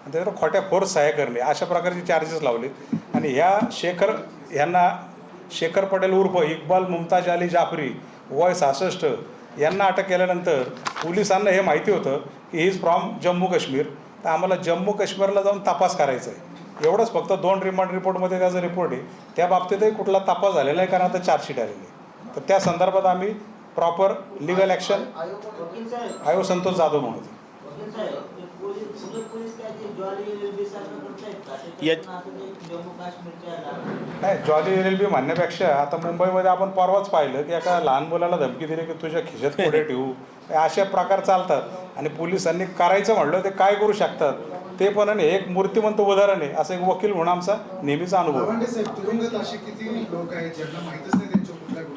आणि त्याच्यावर खोट्या फोर्स सह्या करणे अशा प्रकारचे चार्जेस लावले. आणि ह्यांना शेखर पटेल उर्फ इक्बाल मुमताज अली जाफरी वय 66 यांना अटक केल्यानंतर पोलिसांना हे माहिती होतं की he is from Jammu Kashmir, तर आम्हाला जम्मू काश्मीरला जाऊन तपास करायचा आहे. एवढंच फक्त 2 रिमांड रिपोर्टमध्ये त्याचा रिपोर्ट आहे. त्या बाबतीतही कुठला तपास झालेला आहे, कारण आता चार्जशीट आलेली आहे. तर त्या संदर्भात आम्ही प्रॉपर लिगल ॲक्शन आयो संतोष जाधव म्हणून नाही, जॉली LLB म्हणण्यापेक्षा आता मुंबईमध्ये आपण परवाच पाहिलं की एका लहान मुलाला धमकी दिली की तुझ्या खिशात पुढे ठेवू, अशा प्रकार चालतात. आणि पोलिसांनी करायचं म्हणलं ते काय करू शकतात ते पण. आणि एक मूर्तिमंत उदाहरण आहे असं एक वकील म्हणून आमचा नेहमीचा अनुभव.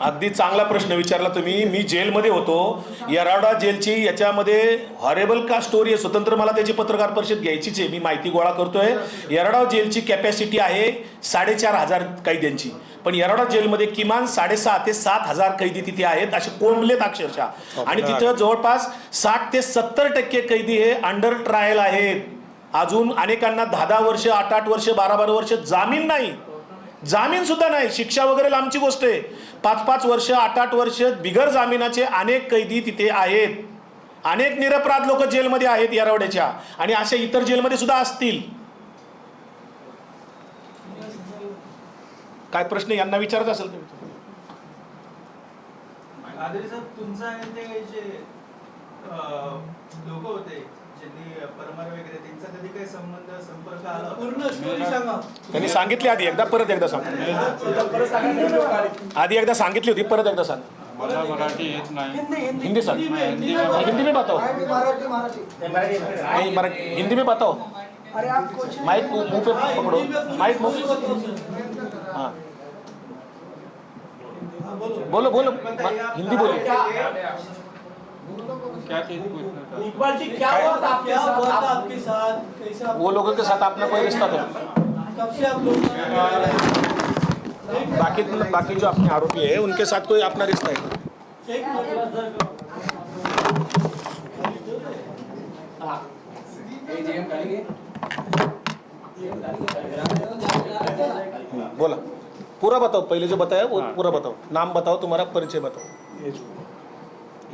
अगदी चांगला प्रश्न विचारला तुम्ही. मी जेलमध्ये होतो, येरवडा जेलची. याच्यामध्ये हॉरेबल का स्टोरी आहे, स्वतंत्र मला त्याची पत्रकार परिषद घ्यायचीच आहे. मी माहिती गोळा करतोय. येरवडा जेलची कॅपॅसिटी आहे 4,500 कैद्यांची, पण येरवडा जेलमध्ये किमान 6,500 ते 7,000 कैदी तिथे आहेत, असे कोंबलेत अक्षरशः. आणि तिथं जवळपास 60 ते 70% कैदी हे अंडर ट्रायल आहेत. अजून अनेकांना 10-10 वर्ष, 8-8 वर्ष, 12-12 वर्ष जामीन नाही, जामीन सुद्धा नाही. शिक्षा वगैरे लांबची गोष्ट आहे. 5-5 वर्ष, 8-8 वर्ष बिगर जामिनाचे अनेक कैदी तिथे आहेत. अनेक निरपराध लोक जेलमध्ये आहेत येरवड्याच्या, आणि अशा इतर जेलमध्ये सुद्धा असतील. काय प्रश्न यांना विचारायचा असेल तर तुमचा ते जे लोक होते ज्यांनी परमार वगैरे, त्यांचा कधी काही संपर्क आला? पूर्ण स्टोरी सांगा. त्यांनी सांगितली आधी एकदा, परत एकदा सांग. आधी एकदा सांगितली होती, परत एकदा सांग. मला मराठी येत नाही. हिंदी सांग. हिंदी में बताओ. नहीं मराठी, हिंदी में बताओ. माइक मुंह पे पकड़ो, माइक मुंह. हाँ बोलो बोलो, हिंदी बोलिए. क्या चीज पूछना? इकबाल जी क्या हुआ था आपके साथ? कैसा वो लोगों के साथ आपका कोई रिश्ता था? कब से आप लोग? बाकी जो अपने आरोपी है उनके साथ कोई अपना रिश्ता है? बोला, पूरा बताओ. पहले जो बताया वो पूरा बताओ. नाम बताओ, तुम्हारा परिचय बताओ,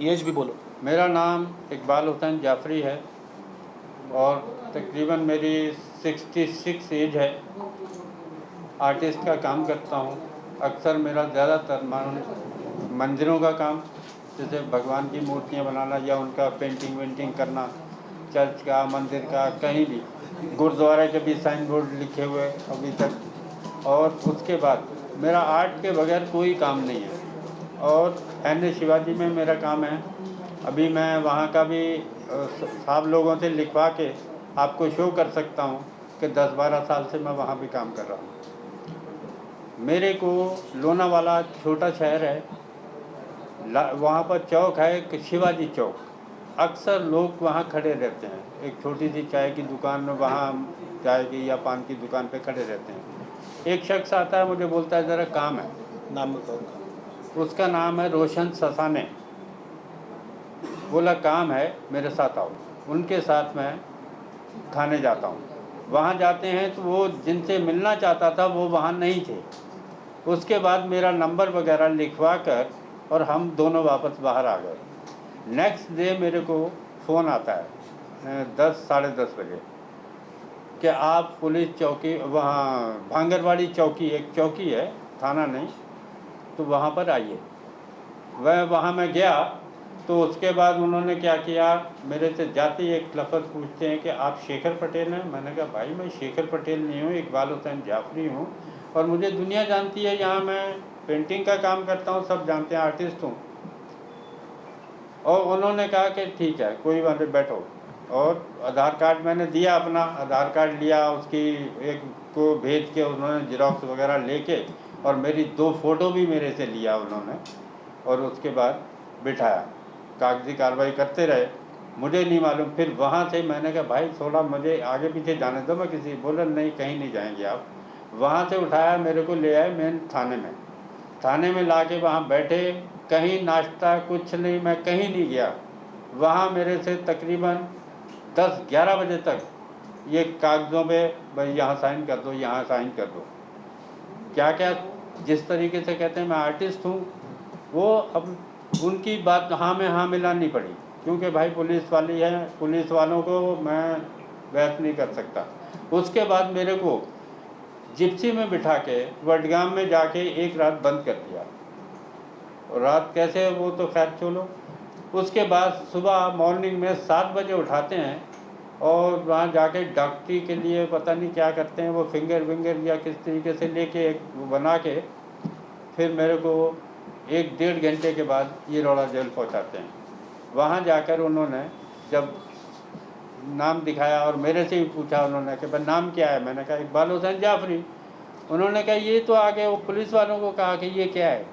एज भी बोलो. मेरा नाम इकबाल हुसैन जाफरी है और तकरीबन मेरी 66 एज है. आर्टिस्ट का काम करता हूँ. अक्सर मेरा ज़्यादातर मंदिरों का काम, जैसे भगवान की मूर्तियाँ बनाना या उनका पेंटिंग वेंटिंग करना, चर्च का, मंदिर का, कहीं भी, गुरुद्वारा के भी साइन बोर्ड लिखे हुए अभी तक. और उसके बाद मेरा आर्ट के बगैर कोई काम नहीं है. और NA शिवाजी में मेरा काम है. अभी मैं वहाँ का भी साहब लोगों से लिखवा के आपको शो कर सकता हूँ कि 10-12 साल से मैं वहाँ भी काम कर रहा हूँ. मेरे को लोनावाला छोटा शहर है, वहाँ पर चौक है कि शिवाजी चौक. अक्सर लोग वहाँ खड़े रहते हैं. एक छोटी सी चाय की दुकान में वहाँ चाय की या पान की दुकान पे खड़े रहते हैं. एक शख्स आता है, मुझे बोलता है ज़रा काम है. नाम बताओ. उसका नाम है रोशन ससाने. बोला काम है, मेरे साथ आओ. उनके साथ मैं थाने जाता हूँ. वहाँ जाते हैं तो वो जिनसे मिलना चाहता था वो वहाँ नहीं थे. उसके बाद मेरा नंबर वगैरह लिखवा कर और हम दोनों वापस बाहर आ गए. नेक्स्ट डे मेरे को फ़ोन आता है 10-10:30 बजे कि आप पुलिस चौकी, वहाँ भांगरवाड़ी चौकी, एक चौकी है, थाना नहीं, तो वहाँ पर आइए. वहाँ मैं गया तो उसके बाद उन्होंने क्या किया, मेरे से जाते ही एक लफ्ज़ पूछते हैं कि आप शेखर पटेल हैं. मैंने कहा भाई मैं शेखर पटेल नहीं हूँ, इकबाल हुसैन जाफरी हूँ और मुझे दुनिया जानती है. यहाँ मैं पेंटिंग का काम करता हूँ, सब जानते हैं, आर्टिस्ट हूँ. और उन्होंने कहा कि ठीक है, कोई बात नहीं, बैठो. और आधार कार्ड मैंने दिया, अपना आधार कार्ड लिया, उसकी एक को भेज के उन्होंने ज़ेरॉक्स वगैरह लेके, और मेरी 2 फ़ोटो भी मेरे से लिया उन्होंने. और उसके बाद बिठाया, कागजी कार्रवाई करते रहे. मुझे नहीं मालूम. फिर वहाँ से मैंने कहा भाई थोड़ा मुझे आगे पीछे जाने दो, मैं किसी, बोला नहीं कहीं नहीं जाएंगे आप. वहाँ से उठाया, मेरे को ले आए मेन थाने में. थाने में ला के वहाँ बैठे, कहीं नाश्ता कुछ नहीं, मैं कहीं नहीं गया. वहाँ मेरे से तकरीबन 10-11 बजे तक ये कागज़ों पे भाई यहाँ साइन कर दो, यहाँ साइन कर दो, क्या क्या जिस तरीके से कहते हैं मैं आर्टिस्ट हूँ, वो अब उनकी बात हाँ में हाँ मिलानी पड़ी, क्योंकि भाई पुलिस वाली है, पुलिस वालों को मैं बहस नहीं कर सकता। उसके बाद मेरे को जिप्सी में बिठा के वडगाम में जाके एक रात बंद कर दिया, और रात कैसे वो तो खैर छोड़ो। उसके बाद सुबह मॉर्निंग में 7 बजे उठाते हैं और वहाँ जाके डॉक्टरी के लिए पता नहीं क्या करते हैं, वो फिंगर विंगर या किस तरीके से लेके एक वो बना के फिर मेरे को 1-1.5 घंटे के बाद ये रोड़ा जेल पहुँचाते हैं। वहाँ जाकर उन्होंने जब नाम दिखाया और मेरे से भी पूछा उन्होंने कि भाई नाम क्या है, मैंने कहा इकबाल हुसैन जाफरी। उन्होंने कहा ये तो आगे वो पुलिस वालों को कहा कि ये क्या है,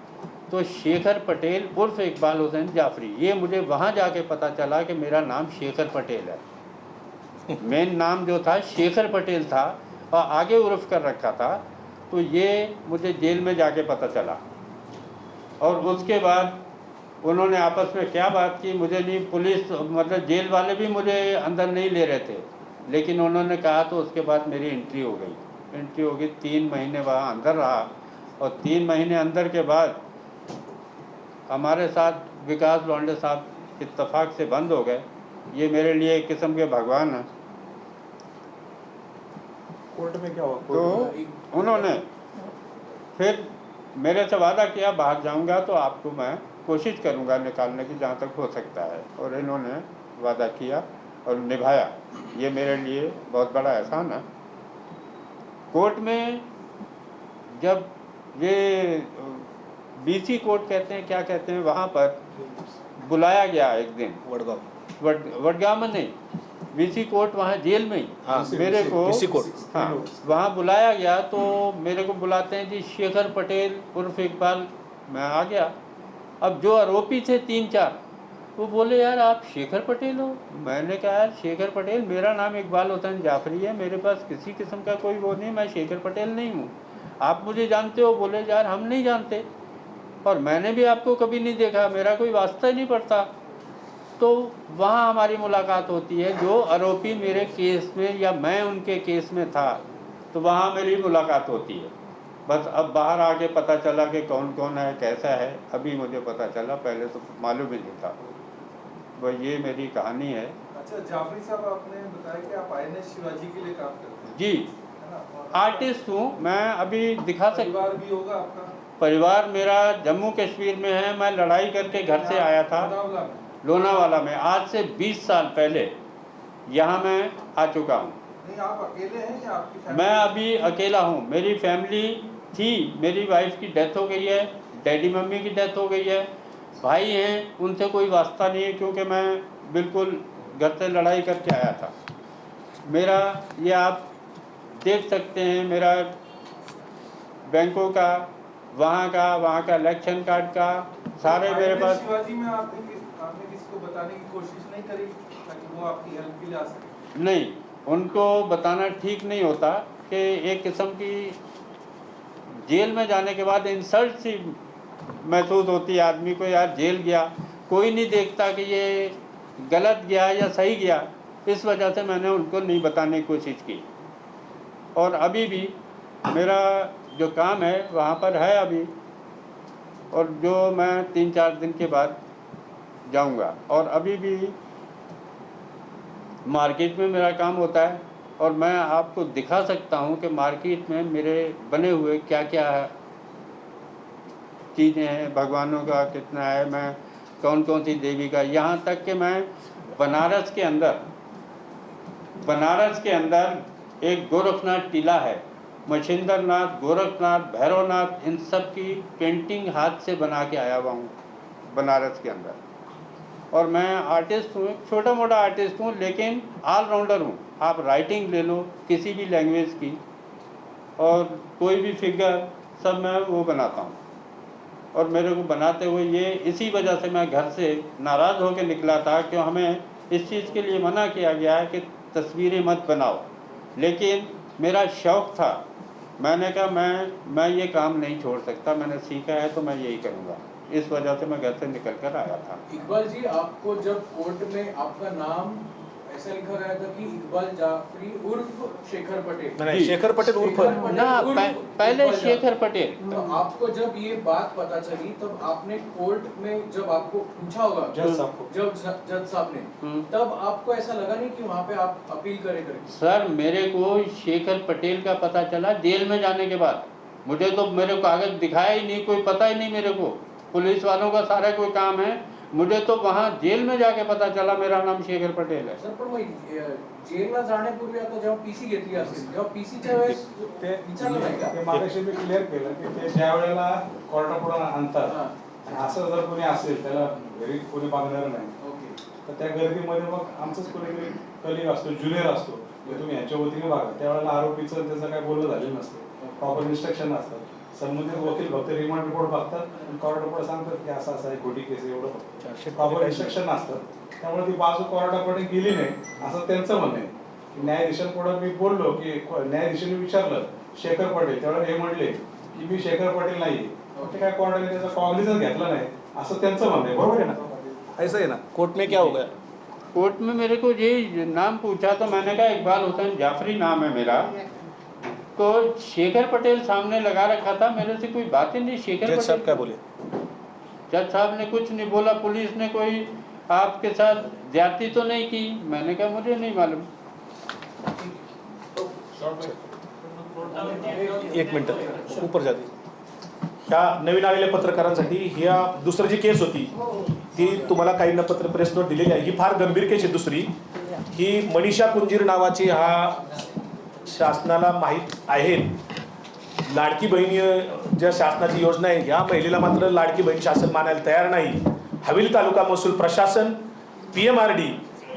तो शेखर पटेल उर्फ इकबाल हुसैन जाफरी। ये मुझे वहाँ जाके पता चला कि मेरा नाम शेखर पटेल है। मेन नाम जो था शेखर पटेल था और आगे उर्फ कर रखा था, तो ये मुझे जेल में जाके पता चला। और उसके बाद उन्होंने आपस में क्या बात की मुझे नहीं, पुलिस मतलब जेल वाले भी मुझे अंदर नहीं ले रहे थे, लेकिन उन्होंने कहा तो उसके बाद मेरी एंट्री हो गई। 3 महीने वहाँ अंदर रहा, और 3 महीने अंदर के बाद हमारे साथ विकास लौंडे साहब इत्तेफाक से बंद हो गए। ये मेरे लिए एक किस्म के भगवान हैं। कोर्ट में क्या हुआ? तो उन्होंने फिर मेरे से वादा किया बाहर जाऊंगा तो आपको मैं कोशिश करूंगा निकालने की जहाँ तक हो सकता है, और इन्होंने वादा किया और निभाया। ये मेरे लिए बहुत बड़ा एहसान है। कोर्ट में जब ये बीसी कोर्ट कहते हैं क्या कहते हैं, वहाँ पर बुलाया गया एक दिन वडगांव में नहीं, बीसी कोर्ट वहाँ जेल में ही। हाँ, मेरे को BC कोर्ट। हाँ वहाँ बुलाया गया, तो मेरे को बुलाते हैं जी शेखर पटेल उर्फ इकबाल। मैं आ गया। अब जो आरोपी थे 3-4 वो बोले यार आप शेखर पटेल हो। मैंने कहा यार शेखर पटेल, मेरा नाम इकबाल हुसैन जाफरी है, मेरे पास किसी किस्म का कोई वो नहीं, मैं शेखर पटेल नहीं हूँ। आप मुझे जानते हो? बोले यार हम नहीं जानते, और मैंने भी आपको कभी नहीं देखा, मेरा कोई वास्ता ही नहीं पड़ता। तो वहाँ हमारी मुलाकात होती है, जो आरोपी मेरे केस में या मैं उनके केस में था, तो वहाँ मेरी मुलाकात होती है। बस अब बाहर आके पता चला कि कौन कौन है कैसा है, अभी मुझे पता चला, पहले तो मालूम ही नहीं था। वह ये मेरी कहानी है। अच्छा जाफरी साहब, आपने बताया कि आप INS शिवाजी के लिए काम करते हैं, जी, है ना? और आर्टिस्ट हूँ मैं। अभी दिखा सकता, परिवार भी होगा आपका? परिवार मेरा जम्मू कश्मीर में है। मैं लड़ाई करके घर से आया था लोनावला में? लोनावाला में। आज से 20 साल पहले यहाँ मैं आ चुका हूँ। नहीं, आप अकेले हैं या आपकी फैमिली? मैं अभी अकेला हूँ। मेरी फैमिली थी, मेरी वाइफ की डेथ हो गई है, डैडी मम्मी की डेथ हो गई है, भाई हैं, उनसे कोई वास्ता नहीं है, क्योंकि मैं बिल्कुल घर से लड़ाई करके आया था। मेरा ये आप देख सकते हैं, मेरा बैंकों का, वहाँ का इलेक्शन कार्ड का सारे मेरे INS पास। शिवाजी में आपने किसी को बताने की कोशिश नहीं करी ताकि वो आपकी हेल्प के लिए आ सके? नहीं, उनको बताना ठीक नहीं होता कि एक किस्म की जेल में जाने के बाद इंसल्ट सी महसूस होती है आदमी को, यार जेल गया, कोई नहीं देखता कि ये गलत गया या सही गया। इस वजह से मैंने उनको नहीं बताने की कोशिश की। और अभी भी मेरा जो काम है वहाँ पर है अभी, और जो मैं 3-4 दिन के बाद जाऊँगा। और अभी भी मार्केट में मेरा काम होता है, और मैं आपको दिखा सकता हूँ कि मार्केट में मेरे बने हुए क्या क्या चीज़ें हैं, भगवानों का कितना है, मैं कौन कौन सी देवी का, यहाँ तक कि मैं बनारस के अंदर एक गोरखनाथ टीला है, मच्छिंद्रनाथ, गोरखनाथ, भैरवनाथ, इन सब की पेंटिंग हाथ से बना के आया हुआ हूँ बनारस के अंदर। और मैं आर्टिस्ट हूँ, छोटा मोटा आर्टिस्ट हूँ, लेकिन ऑलराउंडर हूँ। आप राइटिंग ले लो किसी भी लैंग्वेज की, और कोई भी फिगर सब मैं वो बनाता हूँ। और मेरे को बनाते हुए ये इसी वजह से मैं घर से नाराज़ होकर निकला था कि हमें इस चीज़ के लिए मना किया गया है कि तस्वीरें मत बनाओ, लेकिन मेरा शौक़ था। मैंने कहा मैं ये काम नहीं छोड़ सकता, मैंने सीखा है तो मैं यही करूँगा। इस वजह से मैं घर से निकल कर आया था। इकबाल जी, आपको जब कोर्ट में आपका नाम ऐसा लिखा गया था कि इकबाल जाफरी उर्फ शेखर पटेल। नाही, शेखर पटेल उर्फ ना पहले शेखर पटेल। तो आपको जब ये बात पता चली तब आपने कोर्ट में जब आपको पूछा होगा जज साहब को। जब जज साहब ने, तब आपको ऐसा लगा नहीं कि वहाँ पे आप अपील करेंगे? सर मेरे को शेखर पटेल का पता चला जेल में जाने के बाद। मुझे तो मेरे कागज दिखाया ही नहीं, कोई पता ही नहीं मेरे को। पुलिस वालों का सारा कोई काम है, मुझे तो वहाँ जेल में जाके पता चला मेरा नाम शेखर पटेल है। सर पण मग जेलला जाण्यापूर्वी आता जेव्हा पीसी घेतली असेल तेव्हा पीसीच्या वेळेस ते विचारलं नाही का? ते मागाशी मी क्लिअर केलं की ते ज्या वेळेला कोर्टापुढे आणतात आणि असं जर कोणी असेल त्याला घरी कोणी बघणार नाही, ओके. तर त्या गर्दीमध्ये मग आमचंच कोणीतरी कलिग असतो, ज्युनियर असतो, की तुम्ही ह्याच्या वतीने बघा. त्यावेळेला आरोपीचं त्याचं काय बोलणं झालेलं नसतं, प्रॉपर इन्स्ट्रक्शन असतात. संबंधित वकील फक्त रिमांड रिपोर्ट बघतात आणि कोर्टापुढे सांगतात की असं असं आहे, खोटी केस आहे, एवढं प्रॉपर इन्स्ट्रक्शन असतं. त्यामुळे ती बाजू कोर्टापुढे गेली नाही असं त्यांचं म्हणणं आहे. न्यायाधीशांपुढे मी बोललो की न्यायाधीशांनी विचारलं शेखर पटेल, त्यावेळेला हे म्हणले की मी शेखर पटेल नाही. ते काय कोर्टाने त्याचा कॉग्निझन्स घेतला नाही असं त्यांचं म्हणणं आहे. बरोबर आहे ना? ऐसा आहे ना? कोर्ट में क्या हो गया? कोर्ट में मेरे को ये नाम पूछा तो मैंने कहा इकबाल हुसैन जाफरी नाम है मेरा, तो शेखर पटेल सामने लगा रखा था, मेरे से कोई बात ही नहीं। शेखर जज साहब क्या पटेल, बोले? जज साहब ने कुछ नहीं बोला। पुलिस ने कोई आपके साथ ज्यादती तो नहीं की? मैंने कहा मुझे नहीं मालूम। एक मिनिट ऊपर जाते. ह्या नवीन आलेल्या पत्रकारांसाठी ह्या दुसरी जी केस होती ती तुम्हाला काहींना पत्र प्रेस नोट दिलेली आहे. ही फार गंभीर केस आहे. दुसरी ही मनीषा कुंजीर नावाची, हा शासनाला माहीत आहे लाडकी बहीण ज्या शासनाची योजना आहे, ह्या महिलेला मात्र लाडकी बहीण शासन मानायला तयार नाही. हवेली तालुका महसूल प्रशासन, PMRD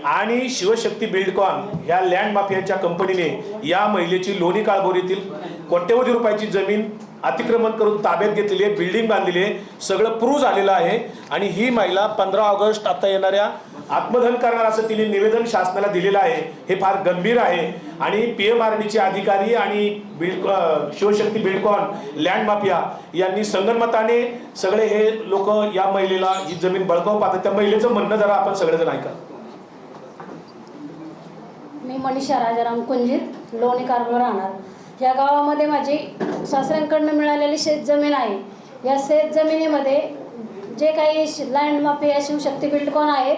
आणि शिवशक्ती बिल्डकॉन ह्या लँड माफियाच्या कंपनीने या महिलेची लोणी काळभोरीतील कोट्यवधी रुपयाची जमीन अतिक्रमण करून ताब्यात घेतलेली आहे, बिल्डिंग बांधलेली आहे, सगळं प्रूव्ह झालेलं आहे. आणि ही महिला 15 ऑगस्ट आता येणाऱ्या आत्मदहन करणार असं तिने निवेदन शासनाला दिलेलं आहे. हे फार गंभीर आहे. आणि PMRDचे अधिकारी आणि शिवशक्ती बिल्डकॉन लँड माफिया यांनी संगनमताने सगळे हे लोक या महिलेला ही जमीन बळकावू पाहतात. त्या महिलेचं म्हणणं जरा आपण सगळेजण ऐका. मी मनीषा राजाराम कुंजीर, लोणी कारभार राहणार. या गावामध्ये माझी सासऱ्यांकडनं मिळालेली शेतजमीन आहे. या शेतजमिनीमध्ये जे काही लँड माफिया शिवशक्ती बिल्डकॉन आहेत,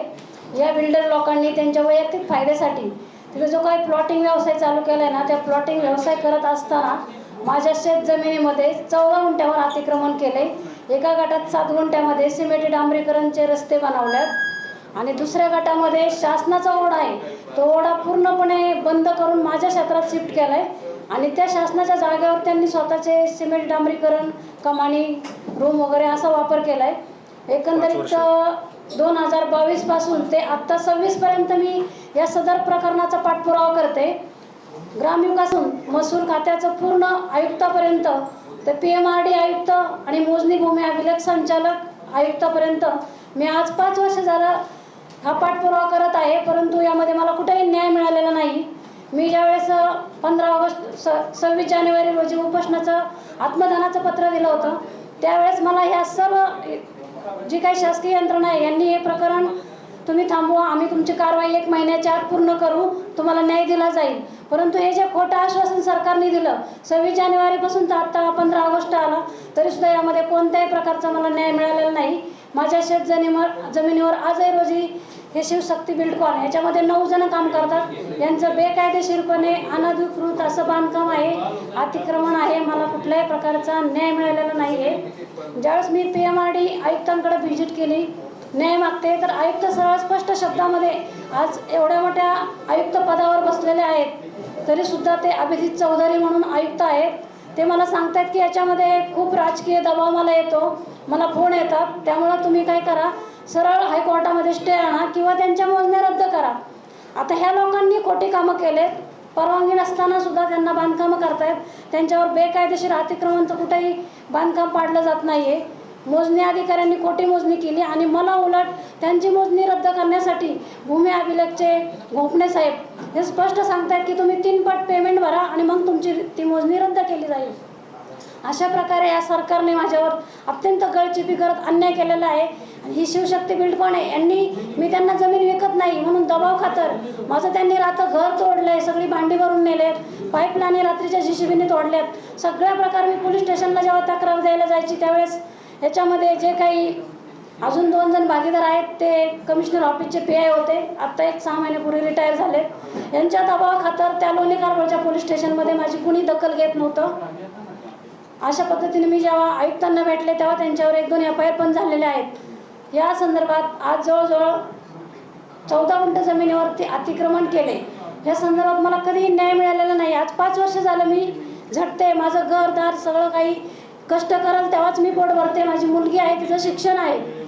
या बिल्डर लोकांनी त्यांच्या वैयक्तिक फायद्यासाठी तिथे जो काही प्लॉटिंग व्यवसाय चालू केला आहे ना, त्या प्लॉटिंग व्यवसाय करत असताना माझ्या शेतजमिनीमध्ये 14 गुंठ्यावर अतिक्रमण केले. एका गटात 7 गुंठ्यामध्ये सिमेंट डांबरीकरणचे रस्ते बनवल्यात आणि दुसऱ्या गटामध्ये शासनाचा ओढा आहे, तो ओढा पूर्णपणे बंद करून माझ्या क्षेत्रात शिफ्ट केला आहे. आणि त्या शासनाच्या जागेवर त्यांनी स्वतःचे सिमेंट डांबरीकरण, कमानी, रूम वगैरे असा वापर केला आहे. एकंदरीत 2022 पासून ते आत्ता 26 पर्यंत मी या सदर प्रकरणाचा पाठपुरावा करते. ग्रामविकासून महसूल खात्याचं पूर्ण आयुक्तापर्यंत ते PMRD आयुक्त आणि मोजणी भूमी अभिलेख संचालक आयुक्तापर्यंत मी आज 5 वर्ष झालं हा पाठपुरावा करत आहे, परंतु यामध्ये मला कुठेही न्याय मिळालेला नाही. मी ज्यावेळेस 15 ऑगस्ट 26 जानेवारी रोजी उपोषणाचं आत्मदानाचं पत्र दिलं होतं, त्यावेळेस मला ह्या सर्व जी काही शासकीय यंत्रणा आहे यांनी हे प्रकरण तुम्ही थांबवा, आम्ही तुमची कारवाई 1 महिन्याच्या आत पूर्ण करू, तुम्हाला न्याय दिला जाईल. परंतु हे जे खोटं आश्वासन सरकारने दिलं 26 जानेवारीपासून तर आत्ता 15 ऑगस्ट आला, तरीसुद्धा यामध्ये कोणत्याही प्रकारचा मला न्याय मिळालेला नाही. माझ्या जमिनीवर आजही रोजी हे शिवशक्ती बिल्डकॉन याच्यामध्ये 9 जण काम करतात. यांचं बेकायदेशीरपणे अनधिकृत असं बांधकाम आहे, अतिक्रमण आहे. मला कुठल्याही प्रकारचा न्याय मिळालेला नाही आहे. ज्यावेळेस मी PMRD आयुक्तांकडे व्हिजिट केली, न्याय मागते, तर आयुक्त सरळ स्पष्ट शब्दामध्ये आज एवढ्या मोठ्या आयुक्त पदावर बसलेले आहेत तरीसुद्धा ते अभिजित चौधरी म्हणून आयुक्त आहेत, ते मला सांगतात की याच्यामध्ये खूप राजकीय दबाव मला येतो, मला फोन येतात, त्यामुळं तुम्ही काय करा, सरळ हायकोर्टामध्ये स्टे आणा किंवा त्यांच्या मोजण्या रद्द करा. आता ह्या लोकांनी खोटी कामं केलेत, परवानगी नसताना सुद्धा त्यांना बांधकामं करतायत. त्यांच्यावर बेकायदेशीर अतिक्रमण तर कुठेही बांधकाम पाडलं जात नाही आहे. मोजणी अधिकाऱ्यांनी खोटी मोजणी केली आणि मला उलट त्यांची मोजणी रद्द करण्यासाठी भूमी अभिलेखचे घोपणे साहेब हे स्पष्ट सांगतायत की तुम्ही 3 पट पेमेंट भरा आणि मग तुमची ती मोजणी रद्द केली जाईल. अशा प्रकारे या सरकारने माझ्यावर अत्यंत गळचिपी करत अन्याय केलेला आहे. आणि ही शिवशक्ती बिल्ड कोण आहे? मी त्यांना जमीन विकत नाही म्हणून दबाव खातर माझं त्यांनी रात्र घर तोडलंय, सगळी भांडी भरून नेलेत, पाईपलाईन रात्रीच्या JCBने तोडल्यात. सगळ्या प्रकारे मी पोलीस स्टेशनला जेव्हा तक्रार द्यायला जायची त्यावेळेस याच्यामध्ये जे काही अजून 2 जण भागीदार आहेत ते कमिशनर ऑफिसचे PI होते, आत्ता एक 6 महिन्यापूर्वी रिटायर झालेत. यांच्या दबावाखातर त्या लोणी कारवळच्या पोलीस स्टेशनमध्ये माझी कुणी दखल घेत नव्हतं. अशा पद्धतीने मी जेव्हा आयुक्तांना भेटले तेव्हा त्यांच्यावर 1-2 FIR पण झालेले आहेत. या संदर्भात आज जवळजवळ 14 गुंठ जमिनीवरती अतिक्रमण केले. या संदर्भात मला कधीही न्याय मिळालेला नाही. आज 5 वर्ष झालं मी झटते, माझं घरदार सगळं काही कष्ट कराल तेव्हाच मी पोट भरते. माझी मुलगी आहे, तिचं शिक्षण आहे.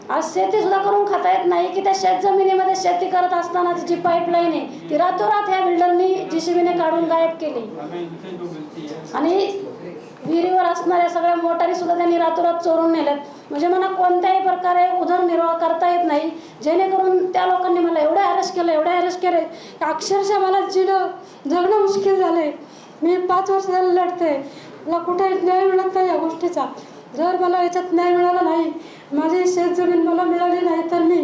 आज शेती सुद्धा करून खाता येत नाही की त्या शेत जमिनीमध्ये शेती करत असताना जी पाईपलाईन आहे ती रातोरात ह्या बिल्डरनी JCBने काढून गायब केली. आणि विहिरीवर असणाऱ्या सगळ्या मोटारी सुद्धा त्यांनी रातोरात चोरून नेल्यात. म्हणजे मला कोणत्याही प्रकारे उदरनिर्वाह करता येत नाही. जेणेकरून त्या लोकांनी मला एवढं हॅरेस केलं की अक्षरशः मला जगणं मुश्किल झालंय. मी 5 वर्ष झालं लढते, मला कुठे न्याय मिळत नाही या गोष्टीचा. जर मला याच्यात न्याय मिळाला नाही, माझी शेतजमीन मला मिळाली नाही तर मी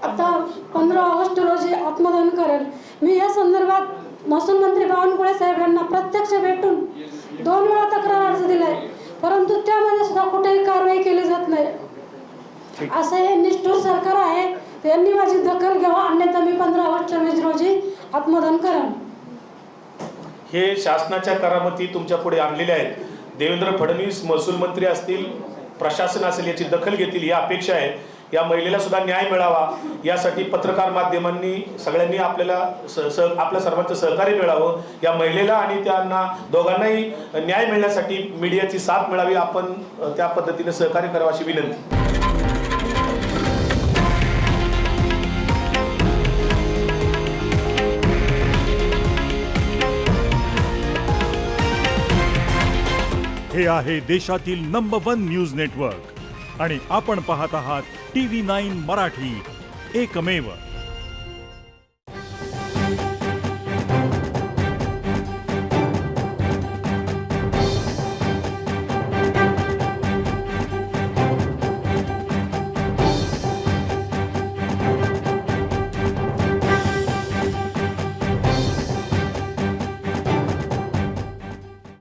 आता 15 ऑगस्ट रोजी आत्मदान करेल. मी या संदर्भात महसूल मंत्री बावनकुळे साहेब यांना प्रत्यक्ष भेटून 2 वेळा तक्रार अर्ज दिलाय, परंतु त्यामध्ये सुद्धा कुठेही कारवाई केली जात नाही. असं हे निष्ठुर सरकार आहे. यांनी माझी दखल घ्यावा, अन्यथा मी 15 ऑगस्ट 2024 रोजी आत्मदान करेन. हे शासनाच्या करामती तुमच्या पुढे आणलेल्या आहेत. देवेंद्र फडणवीस महसूल मंत्री असतील, प्रशासन असेल, याची दखल घेतील ही अपेक्षा आहे. या महिलेला सुद्धा न्याय मिळावा यासाठी पत्रकार माध्यमांनी सगळ्यांनी आपल्या सर्वांचं सहकार्य मिळावं. या महिलेला आणि त्यांना दोघांनाही न्याय मिळण्यासाठी मीडियाची साथ मिळावी. आपण त्या पद्धतीने सहकार्य करावं अशी विनंती. हे आहे देशातील नंबर 1 न्यूज नेटवर्क आणि आपण पाहत आहात TV9 मराठी, एकमेव.